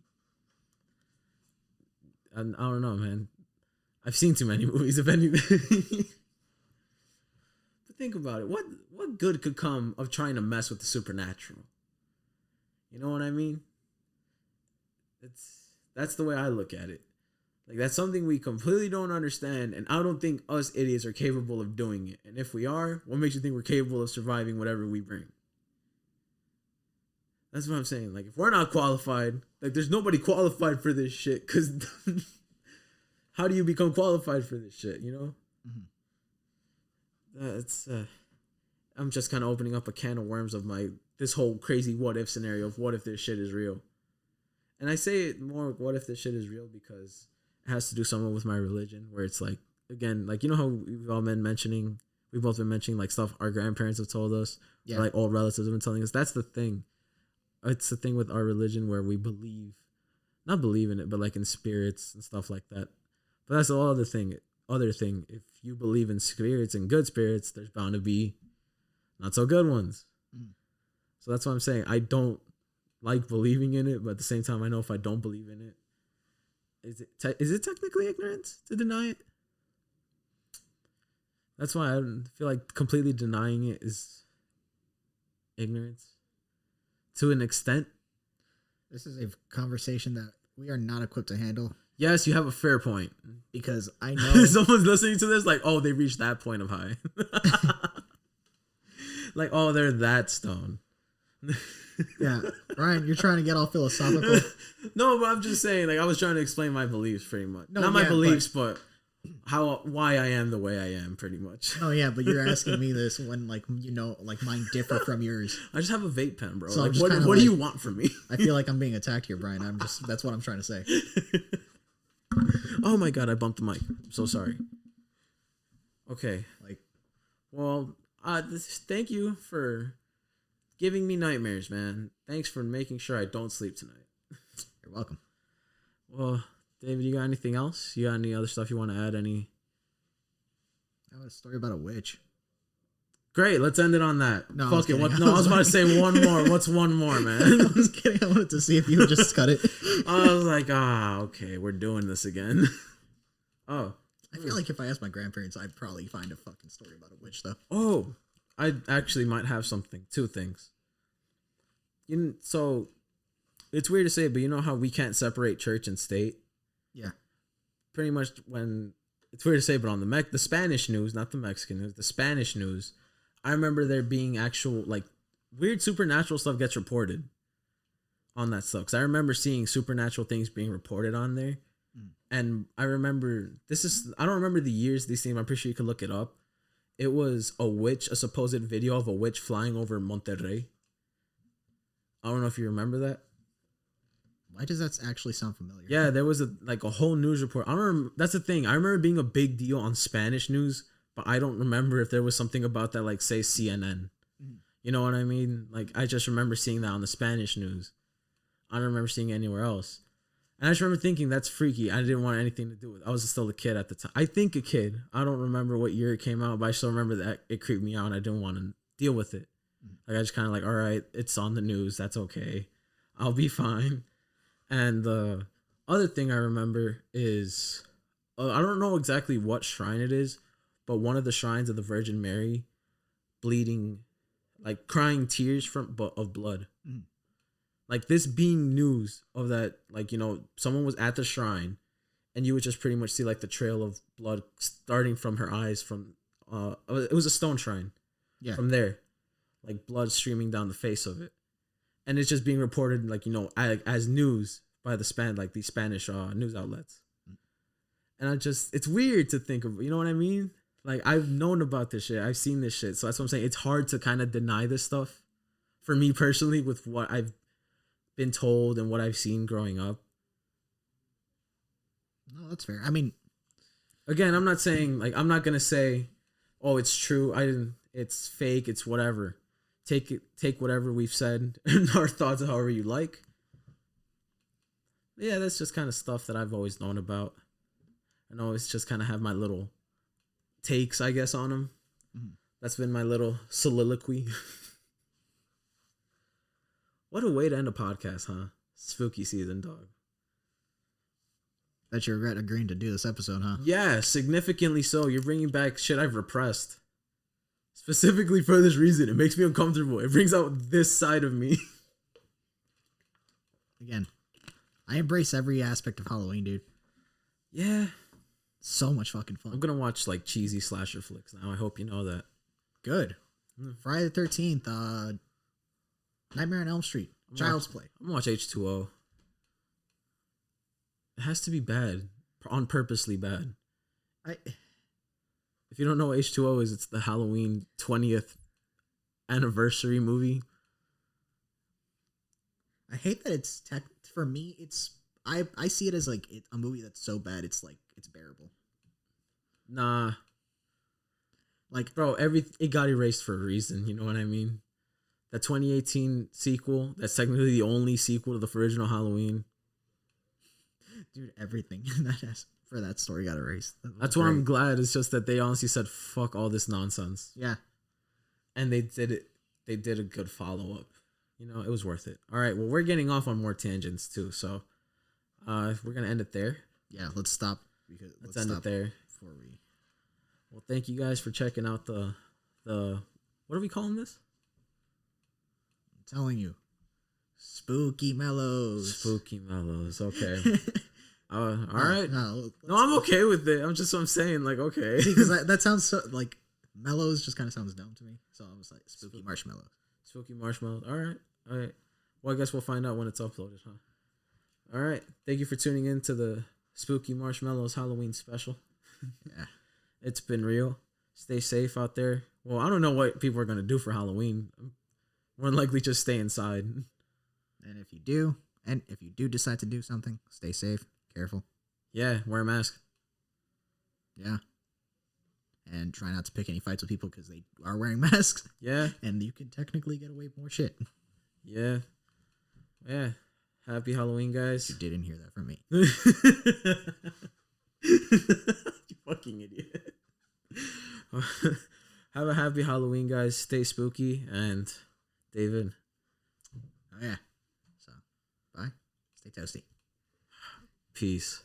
And I don't know, man. I've seen too many movies, if anything. But think about it. What good could come of trying to mess with the supernatural? You know what I mean? That's the way I look at it. Like, that's something we completely don't understand, and I don't think us idiots are capable of doing it. And if we are, what makes you think we're capable of surviving whatever we bring? That's what I'm saying. Like, if we're not qualified, like, there's nobody qualified for this shit, because how do you become qualified for this shit, you know? I'm just kind of opening up a can of worms of this whole crazy what-if scenario of what if this shit is real. And I say it more, what if this shit is real, because it has to do somewhat with my religion, where it's like, again, like, you know how we've both been mentioning like stuff our grandparents have told us, or like old relatives have been telling us. That's the thing. It's the thing with our religion where we not believe in it, but like in spirits and stuff like that. But that's the other thing. If you believe in spirits and good spirits, there's bound to be not so good ones. So that's what I'm saying. I don't like believing in it, but at the same time, I know if I don't believe in it, is it technically ignorance to deny it? That's why I feel like completely denying it is ignorance to an extent. This is a conversation that we are not equipped to handle. Yes, you have a fair point. Because I know someone's listening to this like, oh, they reached that point of high. Like, oh, they're that stoned. Yeah, Ryan, you're trying to get all philosophical. No, but I'm just saying, like, I was trying to explain my beliefs pretty much. No, not my yeah, beliefs, but why I am the way I am, pretty much. Oh yeah, but you're asking me this when, like, you know, like, mine differ from yours. I just have a vape pen, bro. So like, what do you want from me? I feel like I'm being attacked here, Brian. That's what I'm trying to say. Oh my God, I bumped the mic. I'm so sorry. Okay. Like, well, thank you for giving me nightmares, man. Thanks for making sure I don't sleep tonight. You're welcome. Well, David, you got anything else? You got any other stuff you want to add? I have a story about a witch. Great, let's end it on that. No, Fuck it. I was about to say one more. What's one more, man? I was kidding. I wanted to see if you would just cut it. I was like, okay, we're doing this again. Oh. I feel like if I asked my grandparents, I'd probably find a fucking story about a witch, though. Oh, I actually might have something. Two things. So, it's weird to say, but you know how we can't separate church and state? Yeah. Pretty much it's weird to say, but on the Spanish news, not the Mexican news, the Spanish news, I remember there being actual, like, weird supernatural stuff gets reported on that stuff. Because I remember seeing supernatural things being reported on there. And I remember, I don't remember the years these things, I'm pretty sure you could look it up. It was a supposed video of a witch flying over Monterrey. I don't know if you remember that. Why does that actually sound familiar? Yeah, there was a whole news report. That's the thing. I remember being a big deal on Spanish news, but I don't remember if there was something about that, like, say, CNN. You know what I mean? Like, I just remember seeing that on the Spanish news. I don't remember seeing it anywhere else. And I just remember thinking, that's freaky. I didn't want anything to do with it. I was still a kid at the time. I think a kid. I don't remember what year it came out, but I still remember that it creeped me out and I didn't want to deal with it. Like, I just kind of like, all right, it's on the news. That's okay. I'll be fine. And the other thing I remember is, I don't know exactly what shrine it is, but one of the shrines of the Virgin Mary bleeding, like crying tears of blood. Like, this being news of that, like, you know, someone was at the shrine and you would just pretty much see like the trail of blood starting from her eyes from, it was a stone shrine. Yeah. From there, like blood streaming down the face of it. And it's just being reported, like, you know, as news by these Spanish news outlets. And it's weird to think of, you know what I mean? Like, I've known about this shit. I've seen this shit. So that's what I'm saying. It's hard to kind of deny this stuff for me personally with what I've been told and what I've seen growing up. No, that's fair. I mean, again, I'm not saying, like, I'm not going to say, oh, it's true. It's fake. It's whatever. Take whatever we've said and our thoughts however you like. Yeah, that's just kind of stuff that I've always known about. I always just kind of have my little takes, I guess, on them. That's been my little soliloquy. What a way to end a podcast, huh? Spooky season, dog. Bet you regret agreeing to do this episode, huh? Yeah, significantly so. You're bringing back shit I've repressed. Specifically for this reason. It makes me uncomfortable. It brings out this side of me. Again, I embrace every aspect of Halloween, dude. Yeah. So much fucking fun. I'm going to watch, like, cheesy slasher flicks now. I hope you know that. Good. Friday the 13th, Nightmare on Elm Street. Child's Play. I'm going to watch H2O. It has to be bad. On purposely bad. If you don't know what H2O is, it's the Halloween 20th anniversary movie. I hate that it's for me, I see it as like a movie that's so bad it's like it's bearable. Nah. Like, bro, it got erased for a reason, you know what I mean? That 2018 sequel, that's technically the only sequel to the original Halloween. Dude, everything for that story got erased. That's why I'm glad. It's just that they honestly said, fuck all this nonsense. Yeah. And they did it. They did a good follow-up. You know, it was worth it. All right, well, we're getting off on more tangents, too. So, we're going to end it there. Yeah, let's stop. Let's end it there. Well, thank you guys for checking out the what are we calling this? I'm telling you. Spooky Mellows. Spooky Mellows. Okay. All right. No, I'm okay with it. I'm saying, like, okay. Because that sounds so, like, Mellows just kind of sounds dumb to me. So I was like, Spooky Marshmallows. Spooky Marshmallows. All right. Well, I guess we'll find out when it's uploaded, huh? All right. Thank you for tuning in to the Spooky Marshmallows Halloween special. Yeah. It's been real. Stay safe out there. Well, I don't know what people are going to do for Halloween. More than likely just stay inside. And if you do decide to do something, stay safe, careful. Yeah, wear a mask. Yeah. And try not to pick any fights with people because they are wearing masks. Yeah. And you can technically get away with more shit. Yeah. Yeah. Happy Halloween, guys. You didn't hear that from me. You fucking idiot. Have a happy Halloween, guys. Stay spooky. And David. Oh, yeah. So, bye. Stay toasty. Peace.